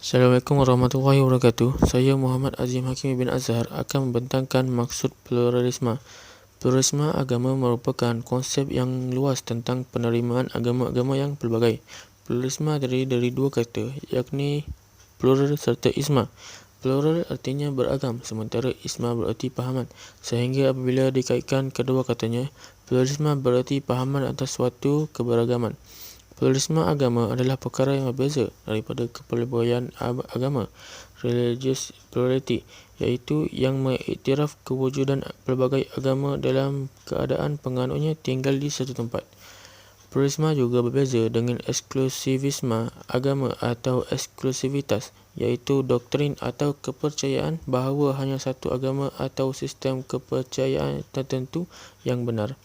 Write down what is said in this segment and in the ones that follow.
Assalamualaikum warahmatullahi wabarakatuh. Saya Muhammad Azim Hakim bin Azhar akan membentangkan maksud pluralisme. Pluralisme agama merupakan konsep yang luas tentang penerimaan agama-agama yang pelbagai. Pluralisme terdiri dari dua kata, yakni plural serta isma. Plural artinya beragam, sementara isma berarti pahaman. Sehingga apabila dikaitkan kedua katanya, pluralisme berarti pahaman atas suatu keberagaman. Pluralisme agama adalah perkara yang berbeza daripada kepelbagaian agama, religious plurality, iaitu yang mengiktiraf kewujudan pelbagai agama dalam keadaan penganutnya tinggal di satu tempat. Pluralisme juga berbeza dengan eksklusivisme agama atau eksklusivitas, iaitu doktrin atau kepercayaan bahawa hanya satu agama atau sistem kepercayaan tertentu yang benar.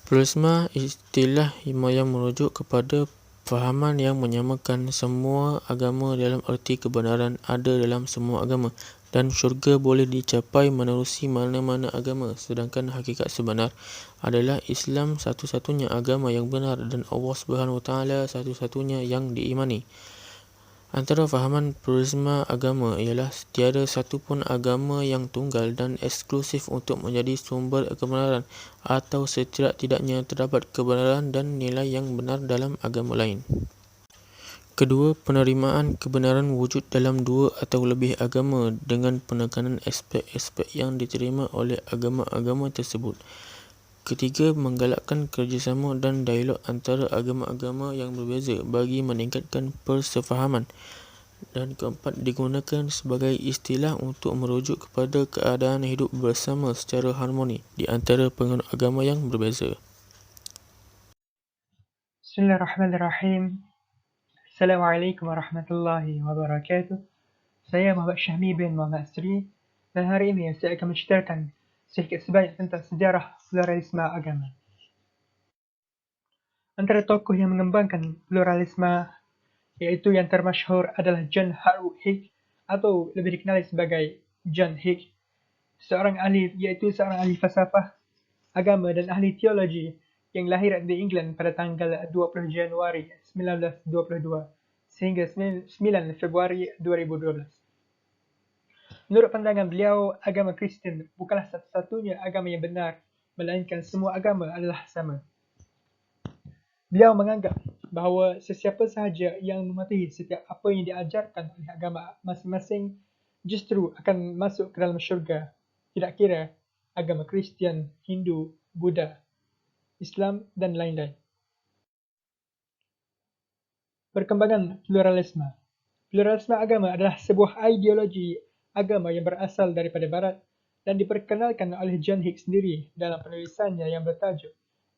Pluralisme istilah yang merujuk kepada fahaman yang menyamakan semua agama dalam erti kebenaran ada dalam semua agama dan syurga boleh dicapai menerusi mana-mana agama, sedangkan hakikat sebenar adalah Islam satu-satunya agama yang benar dan Allah SWT satu-satunya yang diimani. Antara fahaman pluralisme agama ialah tiada satu pun agama yang tunggal dan eksklusif untuk menjadi sumber kebenaran, atau setidak-tidaknya terdapat kebenaran dan nilai yang benar dalam agama lain. Kedua, penerimaan kebenaran wujud dalam dua atau lebih agama dengan penekanan aspek-aspek yang diterima oleh agama-agama tersebut. Ketiga, menggalakkan kerjasama dan dialog antara agama-agama yang berbeza bagi meningkatkan persefahaman. Dan keempat, digunakan sebagai istilah untuk merujuk kepada keadaan hidup bersama secara harmoni di antara penganut agama yang berbeza. Bismillahirrahmanirrahim. Assalamualaikum warahmatullahi wabarakatuh. Saya Muhammad Syahmi bin Muhammad Asri, dan hari ini saya akan menceritakan sedikit sebanyak tentang sejarah pluralisme agama. Antara tokoh yang mengembangkan pluralisme yaitu yang termasyhur adalah John Hardwood Hicks, atau lebih dikenali sebagai John Hicks, seorang ahli falsafah agama dan ahli teologi yang lahir di England pada tanggal 20 Januari 1922 sehingga 9 Februari 2012. Menurut pandangan beliau, agama Kristian bukanlah satu-satunya agama yang benar, melainkan semua agama adalah sama. Beliau menganggap bahawa sesiapa sahaja yang mematuhi setiap apa yang diajarkan oleh agama masing-masing justru akan masuk ke dalam syurga, tidak kira agama Kristian, Hindu, Buddha, Islam dan lain-lain. Perkembangan pluralisme. Pluralisme agama adalah sebuah ideologi agama yang berasal daripada Barat dan diperkenalkan oleh John Hicks sendiri dalam penulisannya yang bertajuk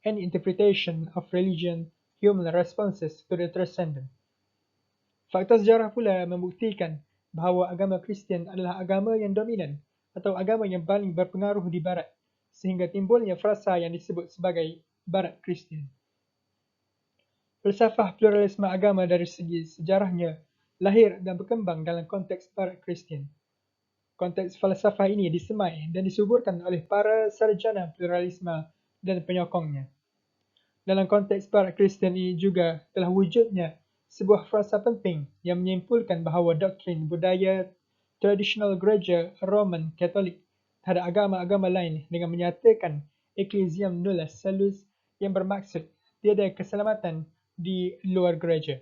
An Interpretation of Religion, Human Responses to the Transcendent. Fakta sejarah pula membuktikan bahawa agama Kristian adalah agama yang dominan atau agama yang paling berpengaruh di Barat, sehingga timbulnya frasa yang disebut sebagai Barat Kristian. Falsafah pluralisme agama dari segi sejarahnya lahir dan berkembang dalam konteks Barat Kristian. Konteks falsafah ini disemai dan disuburkan oleh para sarjana pluralisme dan penyokongnya. Dalam konteks Barat Kristian ini juga telah wujudnya sebuah frasa penting yang menyimpulkan bahawa doktrin budaya tradisional gereja Roman Katolik terhadap agama-agama lain dengan menyatakan Ecclesiam nulla salus yang bermaksud tiada keselamatan di luar gereja.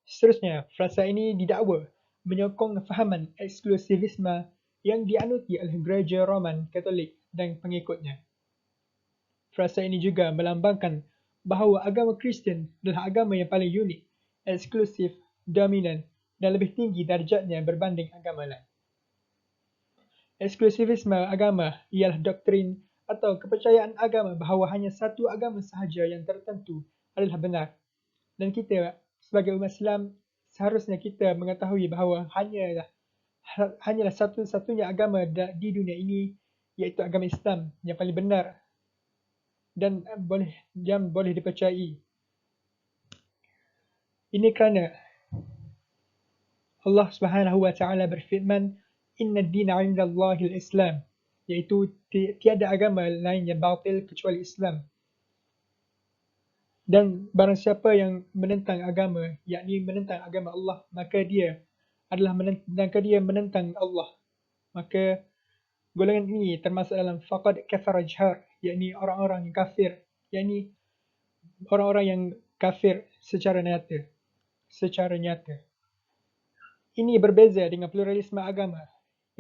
Seterusnya, frasa ini didakwa menyokong fahaman eksklusivisme yang dianuti oleh gereja Roman Katolik dan pengikutnya. Frasa ini juga melambangkan bahawa agama Kristian adalah agama yang paling unik, eksklusif, dominan dan lebih tinggi darjatnya berbanding agama lain. Eksklusivisme agama ialah doktrin atau kepercayaan agama bahawa hanya satu agama sahaja yang tertentu adalah benar. Dan kita sebagai umat Islam seharusnya kita mengetahui bahawa hanyalah satu-satunya agama di dunia ini, iaitu agama Islam yang paling benar dan boleh dipercayai. Ini kerana Allah Subhanahu wa taala berfirman, "Inna ad-dina 'inda Allahil Islam", iaitu tiada agama lain yang batil kecuali Islam. Dan barang siapa yang menentang agama, yakni menentang agama Allah, maka dia menentang Allah. Maka golongan ini termasuk dalam faqad kafara jahar, yakni orang-orang yang kafir, yakni orang-orang yang kafir secara nyata. Ini berbeza dengan pluralisme agama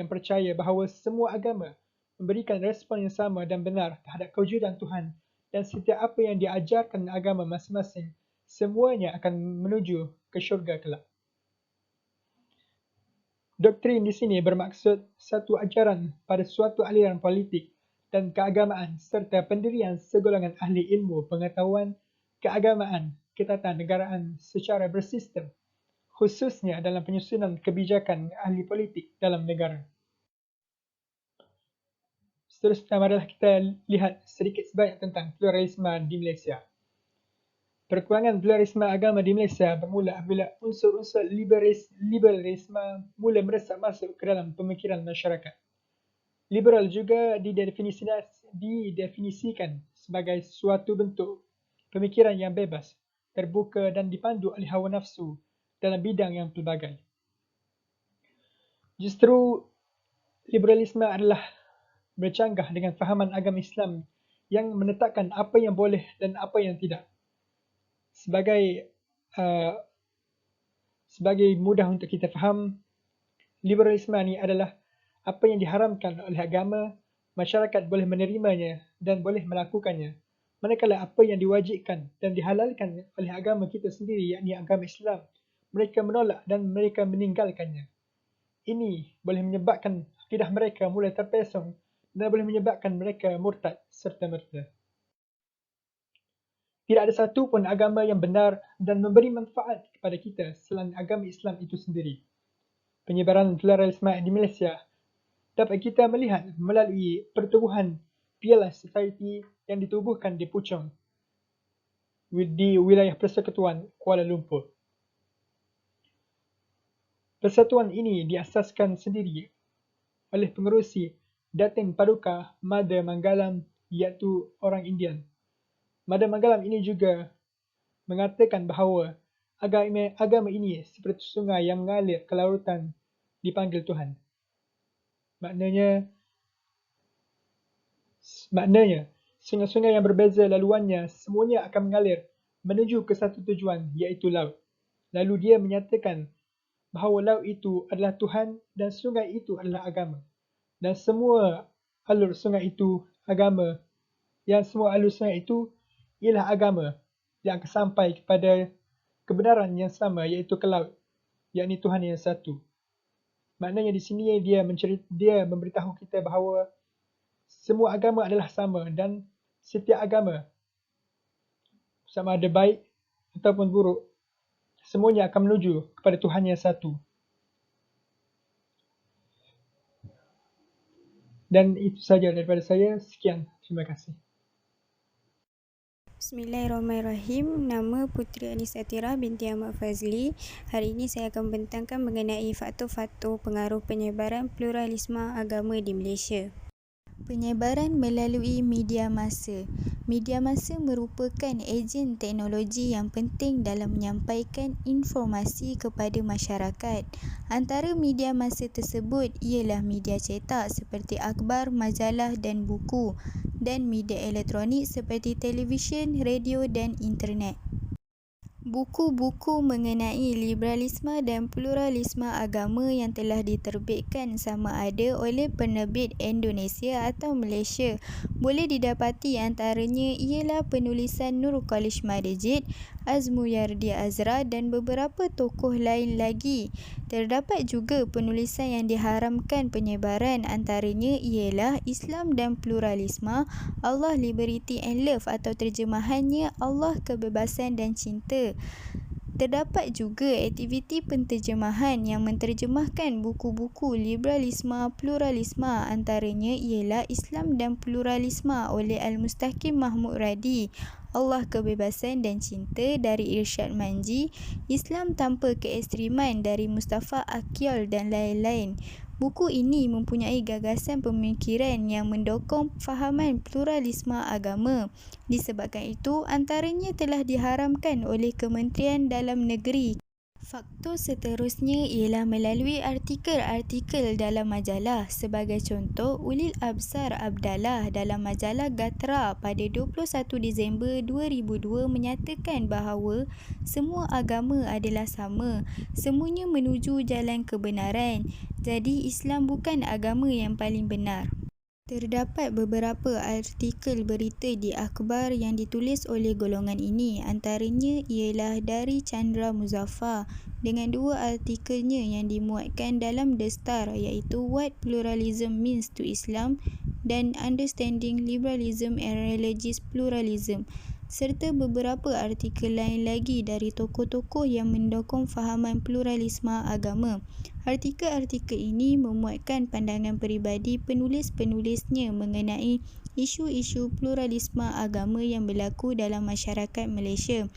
yang percaya bahawa semua agama memberikan respon yang sama dan benar terhadap kewujudan Tuhan, dan setiap apa yang diajarkan agama masing-masing, semuanya akan menuju ke syurga kelak. Doktrin di sini bermaksud satu ajaran pada suatu aliran politik dan keagamaan serta pendirian segolongan ahli ilmu pengetahuan keagamaan ketatanegaraan secara bersistem, khususnya dalam penyusunan kebijakan ahli politik dalam negara. Seterusnya, marilah kita lihat sedikit sebanyak tentang pluralisme di Malaysia. Perkembangan pluralisme agama di Malaysia bermula apabila unsur-unsur liberalisme mula meresap masuk ke dalam pemikiran masyarakat. Liberal juga didefinisikan sebagai suatu bentuk pemikiran yang bebas, terbuka dan dipandu oleh hawa nafsu dalam bidang yang pelbagai. Justru liberalisme adalah bercanggah dengan fahaman agama Islam yang menetapkan apa yang boleh dan apa yang tidak. Sebagai mudah untuk kita faham, liberalisme ini adalah apa yang diharamkan oleh agama, masyarakat boleh menerimanya dan boleh melakukannya. Manakala apa yang diwajibkan dan dihalalkan oleh agama kita sendiri, yakni agama Islam, mereka menolak dan mereka meninggalkannya. Ini boleh menyebabkan akidah mereka mula terpesong dan boleh menyebabkan mereka murtad serta-merta. Tidak ada satu pun agama yang benar dan memberi manfaat kepada kita selain agama Islam itu sendiri. Penyebaran pluralisme di Malaysia dapat kita melihat melalui pertubuhan Piala Society yang ditubuhkan di Puchong di wilayah Persekutuan Kuala Lumpur. Persatuan ini diasaskan sendiri oleh pengerusi Datin Paduka Mada Manggalam, iaitu orang Indian. Mada Manggalam ini juga mengatakan bahawa agama ini seperti sungai yang mengalir ke lautan dipanggil Tuhan. Maknanya sungai-sungai yang berbeza laluannya semuanya akan mengalir menuju ke satu tujuan, iaitu laut. Lalu dia menyatakan bahawa laut itu adalah Tuhan dan sungai itu adalah agama. Dan semua alur sungai itu agama. Semua alur sungai itu ialah agama yang akan sampai kepada kebenaran yang sama, iaitu ke laut, yakni Tuhan yang satu. Maknanya di sini dia memberitahu kita bahawa semua agama adalah sama dan setiap agama, sama ada baik ataupun buruk, semuanya akan menuju kepada Tuhan yang satu. Dan itu saja daripada saya. Sekian. Terima kasih. Bismillahirrahmanirrahim. Nama Putri Anisatira binti Ahmad Fazli. Hari ini saya akan membentangkan mengenai faktor-faktor pengaruh penyebaran pluralisme agama di Malaysia. Penyebaran melalui media massa. Media massa merupakan ejen teknologi yang penting dalam menyampaikan informasi kepada masyarakat. Antara media massa tersebut ialah media cetak seperti akhbar, majalah dan buku, dan media elektronik seperti televisyen, radio dan internet. Buku-buku mengenai liberalisme dan pluralisme agama yang telah diterbitkan sama ada oleh penerbit Indonesia atau Malaysia boleh didapati antaranya ialah penulisan Nur Khalish Madejid, Azmuyardi Azra dan beberapa tokoh lain lagi. Terdapat juga penulisan yang diharamkan penyebaran, antaranya ialah Islam dan Pluralisme, Allah, Liberty and Love atau terjemahannya Allah, Kebebasan dan Cinta. Terdapat juga aktiviti penterjemahan yang menterjemahkan buku-buku liberalisme, pluralisme, antaranya ialah Islam dan Pluralisme oleh Al-Mustaqim Mahmud Radi, Allah, Kebebasan dan Cinta dari Irsyad Manji, Islam Tanpa Keekstriman dari Mustafa Akyol dan lain-lain. Buku ini mempunyai gagasan pemikiran yang mendukung fahaman pluralisme agama. Disebabkan itu, antaranya telah diharamkan oleh Kementerian Dalam Negeri. Faktor seterusnya ialah melalui artikel-artikel dalam majalah. Sebagai contoh, Ulil Absar Abdallah dalam majalah Gatra pada 21 Disember 2002 menyatakan bahawa semua agama adalah sama, semuanya menuju jalan kebenaran. Jadi Islam bukan agama yang paling benar. Terdapat beberapa artikel berita di akhbar yang ditulis oleh golongan ini. Antaranya ialah dari Chandra Muzaffar dengan dua artikelnya yang dimuatkan dalam The Star, iaitu What Pluralism Means to Islam dan Understanding Liberalism and Religious Pluralism, serta beberapa artikel lain lagi dari tokoh-tokoh yang mendukung fahaman pluralisme agama. Artikel-artikel ini memuatkan pandangan peribadi penulis-penulisnya mengenai isu-isu pluralisme agama yang berlaku dalam masyarakat Malaysia.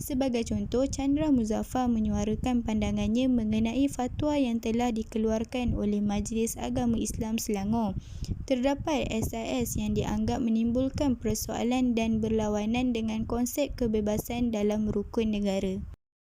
Sebagai contoh, Chandra Muzaffar menyuarakan pandangannya mengenai fatwa yang telah dikeluarkan oleh Majlis Agama Islam Selangor. Terdapat SIS yang dianggap menimbulkan persoalan dan berlawanan dengan konsep kebebasan dalam rukun negara.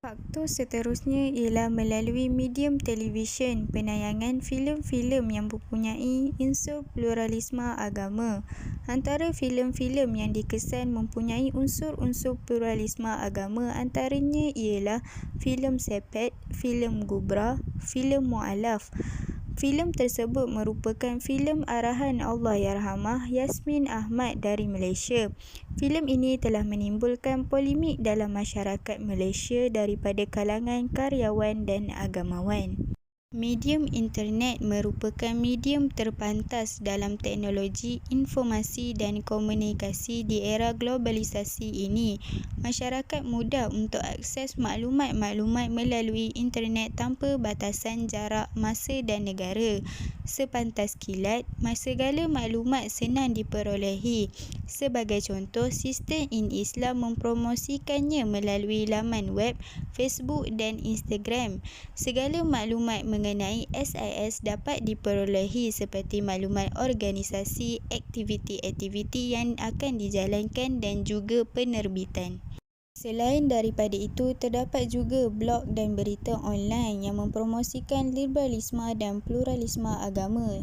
Faktor seterusnya ialah melalui medium televisyen, penayangan filem-filem yang mempunyai unsur pluralisme agama. Antara filem-filem yang dikesan mempunyai unsur-unsur pluralisme agama antaranya ialah filem Sepet, filem Gubra, filem Mu'alaf. Filem tersebut merupakan filem arahan Allahyarhamah Yasmin Ahmad dari Malaysia. Filem ini telah menimbulkan polemik dalam masyarakat Malaysia daripada kalangan karyawan dan agamawan. Medium internet merupakan medium terpantas dalam teknologi informasi dan komunikasi di era globalisasi ini. Masyarakat mudah untuk akses maklumat-maklumat melalui internet tanpa batasan jarak, masa dan negara. Sepantas kilat, segala maklumat senang diperolehi. Sebagai contoh, sistem InIslam mempromosikannya melalui laman web, Facebook dan Instagram. Segala maklumat mengenai SIS dapat diperolehi seperti maklumat organisasi, aktiviti-aktiviti yang akan dijalankan dan juga penerbitan. Selain daripada itu, terdapat juga blog dan berita online yang mempromosikan liberalisme dan pluralisme agama.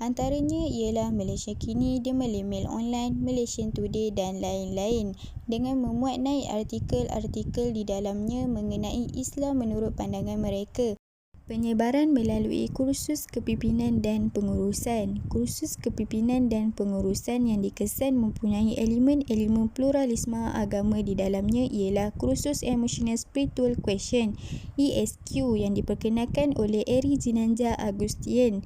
Antaranya ialah Malaysia Kini, The Malay Mail Online, Malaysian Today dan lain-lain, dengan memuat naik artikel-artikel di dalamnya mengenai Islam menurut pandangan mereka. Penyebaran melalui kursus kepimpinan dan pengurusan. Kursus kepimpinan dan pengurusan yang dikesan mempunyai elemen-elemen pluralisme agama di dalamnya ialah kursus Emotional Spiritual Question ESQ yang diperkenalkan oleh Eri Jinanja Agustian.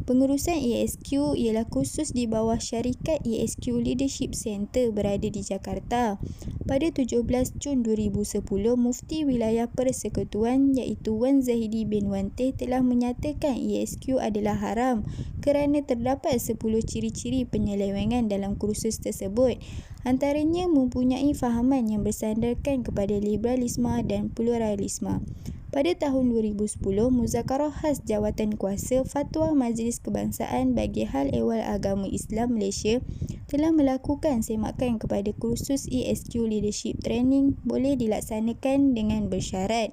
Pengurusan ESQ ialah kursus di bawah syarikat ESQ Leadership Center berada di Jakarta. Pada 17 Jun 2010, Mufti Wilayah Persekutuan iaitu Wan Zahidi bin Wanteh telah menyatakan ESQ adalah haram kerana terdapat 10 ciri-ciri penyelewengan dalam kursus tersebut. Antaranya mempunyai fahaman yang bersandarkan kepada liberalisme dan pluralisme. Pada tahun 2010, Muzakarah Khas Jawatan Kuasa Fatwa Majlis Kebangsaan bagi Hal Ehwal Agama Islam Malaysia telah melakukan semakan kepada kursus ESQ Leadership Training boleh dilaksanakan dengan bersyarat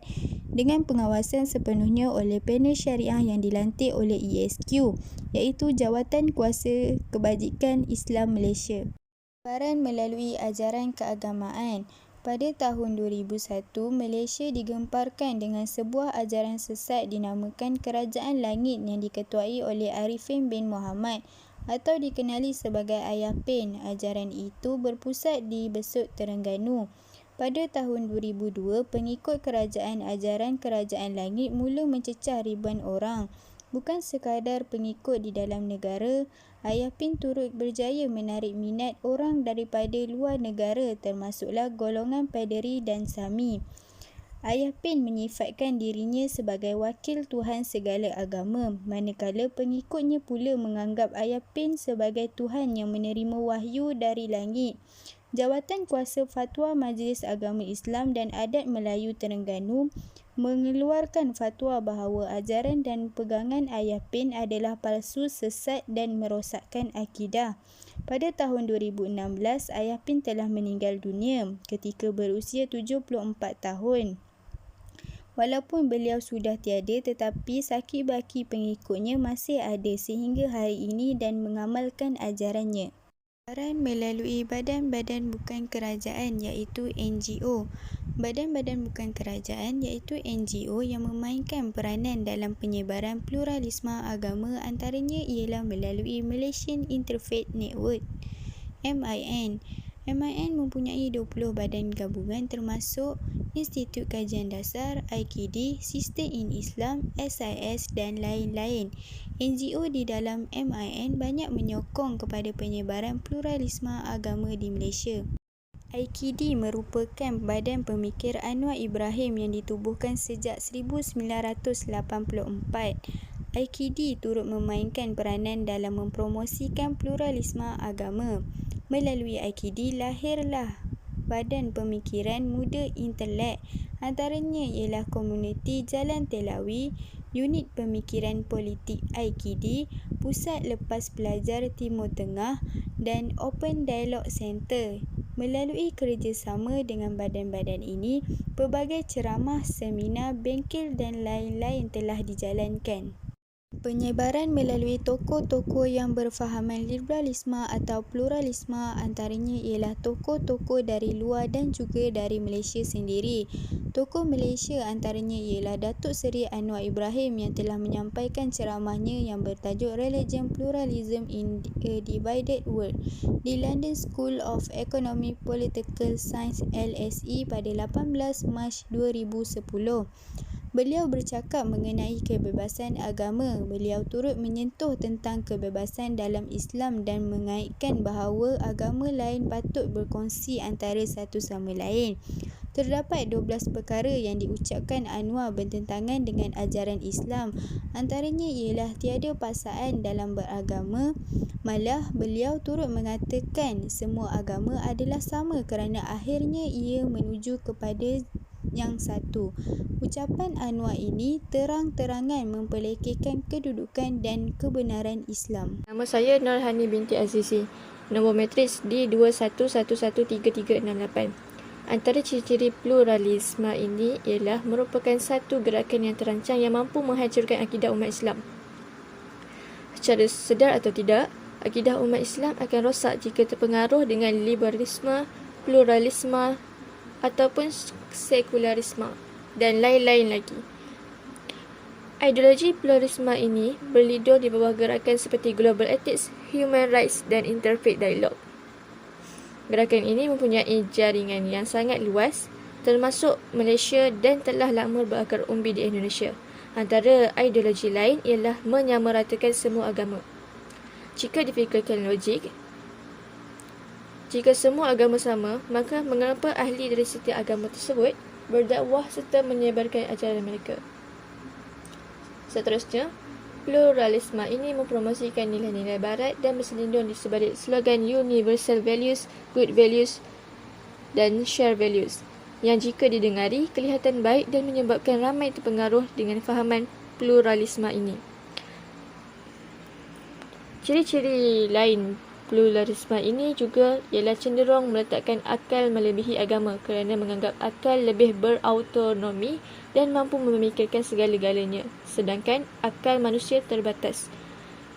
dengan pengawasan sepenuhnya oleh panel syariah yang dilantik oleh ESQ iaitu Jawatan Kuasa Kebajikan Islam Malaysia. Penyebaran melalui ajaran keagamaan. Pada tahun 2001, Malaysia digemparkan dengan sebuah ajaran sesat dinamakan Kerajaan Langit yang diketuai oleh Arifin bin Muhammad atau dikenali sebagai Ayah Pen. Ajaran itu berpusat di Besut, Terengganu. Pada tahun 2002, pengikut kerajaan ajaran Kerajaan Langit mula mencecah ribuan orang. Bukan sekadar pengikut di dalam negara, Ayah Pin turut berjaya menarik minat orang daripada luar negara termasuklah golongan Paderi dan Sami. Ayah Pin menyifatkan dirinya sebagai wakil Tuhan segala agama, manakala pengikutnya pula menganggap Ayah Pin sebagai Tuhan yang menerima wahyu dari langit. Jawatan Kuasa Fatwa Majlis Agama Islam dan Adat Melayu Terengganu mengeluarkan fatwa bahawa ajaran dan pegangan Ayah Pin adalah palsu, sesat dan merosakkan akidah. Pada tahun 2016, Ayah Pin telah meninggal dunia ketika berusia 74 tahun. Walaupun beliau sudah tiada, tetapi sakit baki pengikutnya masih ada sehingga hari ini dan mengamalkan ajarannya. Penyebaran melalui badan-badan bukan kerajaan iaitu NGO. Badan-badan bukan kerajaan iaitu NGO yang memainkan peranan dalam penyebaran pluralisme agama antaranya ialah melalui Malaysian Interfaith Network (MIN). MIN mempunyai 20 badan gabungan termasuk Institut Kajian Dasar, IKD, Sister in Islam, SIS dan lain-lain. NGO di dalam MIN banyak menyokong kepada penyebaran pluralisme agama di Malaysia. IKD merupakan badan pemikir Anwar Ibrahim yang ditubuhkan sejak 1984. IKD turut memainkan peranan dalam mempromosikan pluralisme agama. Melalui IKD lahirlah Badan Pemikiran Muda Intelek, antaranya ialah Komuniti Jalan Telawi, Unit Pemikiran Politik IKD, Pusat Lepas Belajar Timur Tengah dan Open Dialogue Centre. Melalui kerjasama dengan badan-badan ini, pelbagai ceramah, seminar, bengkel dan lain-lain telah dijalankan. Penyebaran melalui tokoh-tokoh yang berfahaman liberalisme atau pluralisme antaranya ialah tokoh-tokoh dari luar dan juga dari Malaysia sendiri. Tokoh Malaysia antaranya ialah Datuk Seri Anwar Ibrahim yang telah menyampaikan ceramahnya yang bertajuk Religion Pluralism in a Divided World di London School of Economic Political Science LSE pada 18 Mac 2010. Beliau bercakap mengenai kebebasan agama. Beliau turut menyentuh tentang kebebasan dalam Islam dan mengaitkan bahawa agama lain patut berkongsi antara satu sama lain. Terdapat 12 perkara yang diucapkan Anwar bertentangan dengan ajaran Islam. Antaranya ialah tiada paksaan dalam beragama. Malah beliau turut mengatakan semua agama adalah sama kerana akhirnya ia menuju kepada yang satu. Ucapan Anwar ini terang-terangan memperlekehkan kedudukan dan kebenaran Islam. Nama saya Nurhani binti Azizi. Nombor matriks D21113368. Antara ciri-ciri pluralisme ini ialah merupakan satu gerakan yang terancang yang mampu menghancurkan akidah umat Islam. Secara sedar atau tidak, akidah umat Islam akan rosak jika terpengaruh dengan liberalisme, pluralisme ataupun sekularisme dan lain-lain lagi. Ideologi pluralisme ini berlidur di bawah gerakan seperti Global Ethics, Human Rights dan Interfaith Dialogue. Gerakan ini mempunyai jaringan yang sangat luas termasuk Malaysia dan telah lama berakar umbi di Indonesia. Antara ideologi lain ialah menyamaratakan semua agama. Jika difikirkan logik, jika semua agama sama, maka mengapa ahli dari setiap agama tersebut berdakwah serta menyebarkan ajaran mereka? Seterusnya, pluralisme ini mempromosikan nilai-nilai barat dan berselindung di sebalik slogan Universal Values, Good Values dan Share Values yang jika didengari kelihatan baik dan menyebabkan ramai terpengaruh dengan fahaman pluralisme ini. Ciri-ciri lain pluralisme ini juga ialah cenderung meletakkan akal melebihi agama kerana menganggap akal lebih berautonomi dan mampu memikirkan segala-galanya, sedangkan akal manusia terbatas.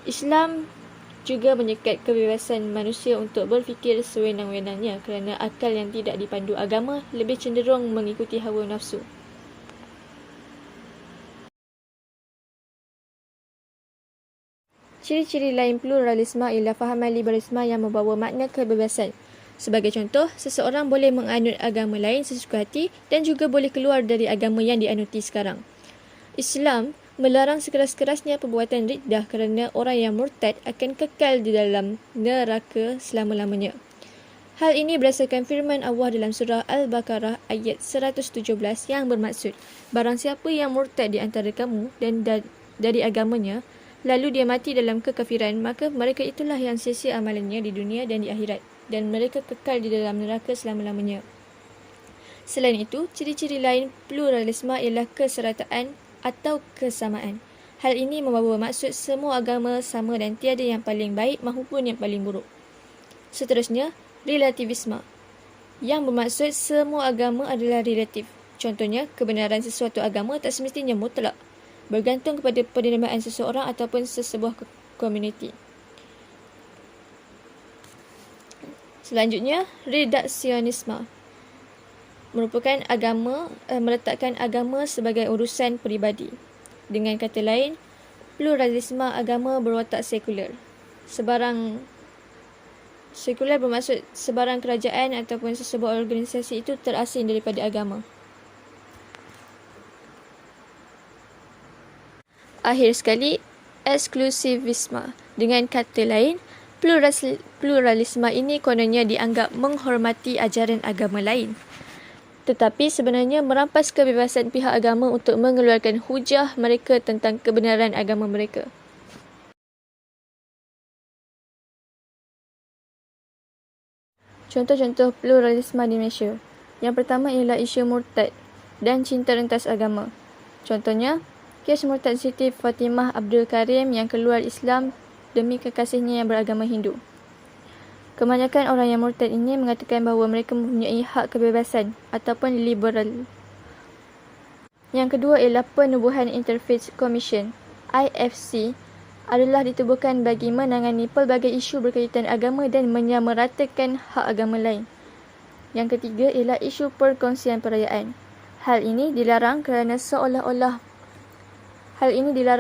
Islam juga menyekat kebebasan manusia untuk berfikir sewenang-wenangnya kerana akal yang tidak dipandu agama lebih cenderung mengikuti hawa nafsu. Ciri-ciri lain pluralisme ialah fahaman liberalisme yang membawa makna kebebasan. Sebagai contoh, seseorang boleh menganut agama lain sesuka hati dan juga boleh keluar dari agama yang dianuti sekarang. Islam melarang sekeras-kerasnya perbuatan riddah kerana orang yang murtad akan kekal di dalam neraka selama-lamanya. Hal ini berdasarkan firman Allah dalam surah Al-Baqarah ayat 117 yang bermaksud, barang siapa yang murtad di antara kamu dan dari agamanya, lalu dia mati dalam kekafiran, maka mereka itulah yang sia-sia amalannya di dunia dan di akhirat, dan mereka kekal di dalam neraka selama-lamanya. Selain itu, ciri-ciri lain pluralisme ialah keserataan atau kesamaan. Hal ini membawa maksud semua agama sama dan tiada yang paling baik maupun yang paling buruk. Seterusnya, relativisme, yang bermaksud semua agama adalah relatif. Contohnya, kebenaran sesuatu agama tak semestinya mutlak, bergantung kepada penerimaan seseorang ataupun sesebuah komuniti. Selanjutnya, redaksionisme merupakan meletakkan agama sebagai urusan peribadi. Dengan kata lain, pluralisme agama berwatak sekular. Sekular bermaksud sebarang kerajaan ataupun sesebuah organisasi itu terasing daripada agama. Akhir sekali, eksklusivisme. Dengan kata lain, pluralisme ini kononnya dianggap menghormati ajaran agama lain, tetapi sebenarnya merampas kebebasan pihak agama untuk mengeluarkan hujah mereka tentang kebenaran agama mereka. Contoh-contoh pluralisme di Malaysia. Yang pertama ialah isu murtad dan cinta rentas agama. Contohnya, kes murtad Siti Fatimah Abdul Karim yang keluar Islam demi kekasihnya yang beragama Hindu. Kebanyakan orang yang murtad ini mengatakan bahawa mereka mempunyai hak kebebasan ataupun liberal. Yang kedua ialah Penubuhan Interfaith Commission, IFC, adalah ditubuhkan bagi menangani pelbagai isu berkaitan agama dan menyamaratakan hak agama lain. Yang ketiga ialah isu perkongsian perayaan. Hal ini dilarang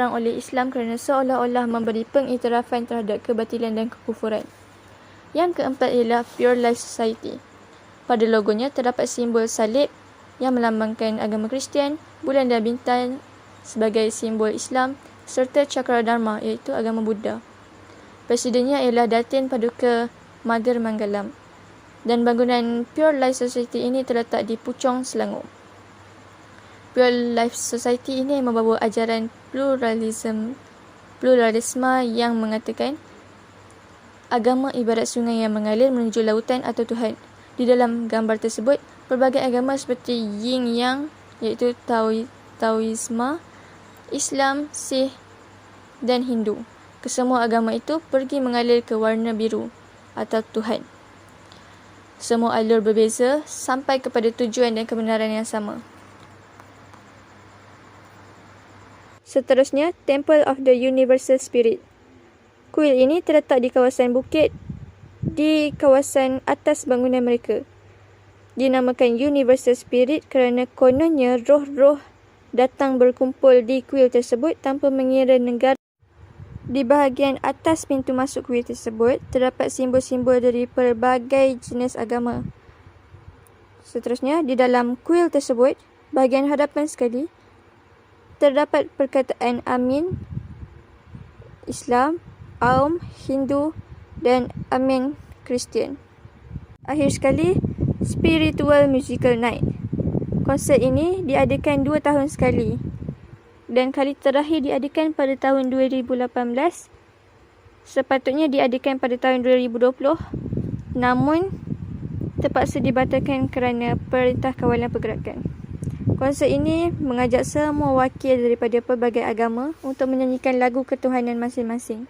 oleh Islam kerana seolah-olah memberi pengiktirafan terhadap kebatilan dan kekufuran. Yang keempat ialah Pure Life Society. Pada logonya terdapat simbol salib yang melambangkan agama Kristian, bulan dan bintang sebagai simbol Islam, serta Cakra Dharma iaitu agama Buddha. Presidennya ialah Datin Paduka Mother Manggalam. Dan bangunan Pure Life Society ini terletak di Puchong, Selangor. Pure Life Society ini membawa ajaran pluralisme yang mengatakan agama ibarat sungai yang mengalir menuju lautan atau Tuhan. Di dalam gambar tersebut, pelbagai agama seperti Yin Yang iaitu Taoisme, Islam, Sikh dan Hindu. Kesemua agama itu pergi mengalir ke warna biru atau Tuhan. Semua alur berbeza sampai kepada tujuan dan kebenaran yang sama. Seterusnya, Temple of the Universal Spirit. Kuil ini terletak di kawasan bukit di kawasan atas bangunan mereka. Dinamakan Universal Spirit kerana kononnya roh-roh datang berkumpul di kuil tersebut tanpa mengira negara. Di bahagian atas pintu masuk kuil tersebut, terdapat simbol-simbol dari pelbagai jenis agama. Seterusnya, di dalam kuil tersebut, bahagian hadapan sekali, terdapat perkataan Amin, Islam, Aum, Hindu dan Amin, Kristian. Akhir sekali, Spiritual Musical Night. Konsert ini diadakan 2 tahun sekali dan kali terakhir diadakan pada tahun 2018. Sepatutnya diadakan pada tahun 2020, namun terpaksa dibatalkan kerana Perintah Kawalan Pergerakan. Konsert ini mengajak semua wakil daripada pelbagai agama untuk menyanyikan lagu ketuhanan masing-masing.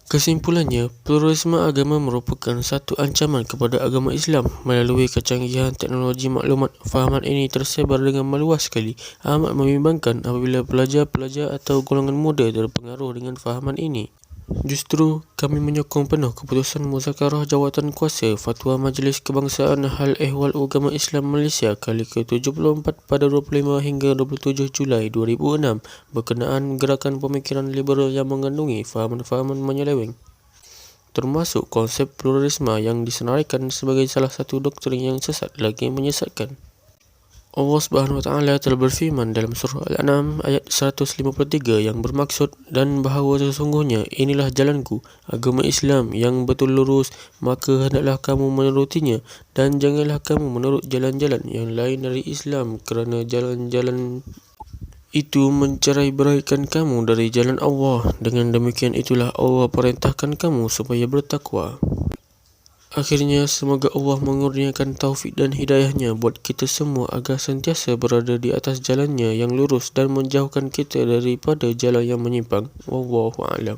Kesimpulannya, pluralisme agama merupakan satu ancaman kepada agama Islam. Melalui kecanggihan teknologi maklumat, fahaman ini tersebar dengan meluas sekali. Amat membimbangkan apabila pelajar-pelajar atau golongan muda terpengaruh dengan fahaman ini. Justru, kami menyokong penuh keputusan Muzakarah Jawatankuasa Fatwa Majlis Kebangsaan Hal Ehwal Agama Islam Malaysia kali ke-74 pada 25 hingga 27 Julai 2006 berkenaan gerakan pemikiran liberal yang mengandungi fahaman-fahaman menyeleweng, termasuk konsep pluralisme yang disenaraikan sebagai salah satu doktrin yang sesat lagi menyesatkan. Allah Subhanahu Wa Taala telah berfirman dalam surah Al-An'am ayat 153 yang bermaksud, dan bahawa sesungguhnya inilah jalanku, agama Islam yang betul lurus, maka hendaklah kamu menurutinya, dan janganlah kamu menurut jalan-jalan yang lain dari Islam, kerana jalan-jalan itu mencerai-beraikan kamu dari jalan Allah. Dengan demikian itulah Allah perintahkan kamu supaya bertakwa. Akhirnya, semoga Allah mengurniakan taufik dan hidayahnya buat kita semua agar sentiasa berada di atas jalannya yang lurus dan menjauhkan kita daripada jalan yang menyimpang. Wallahu a'lam.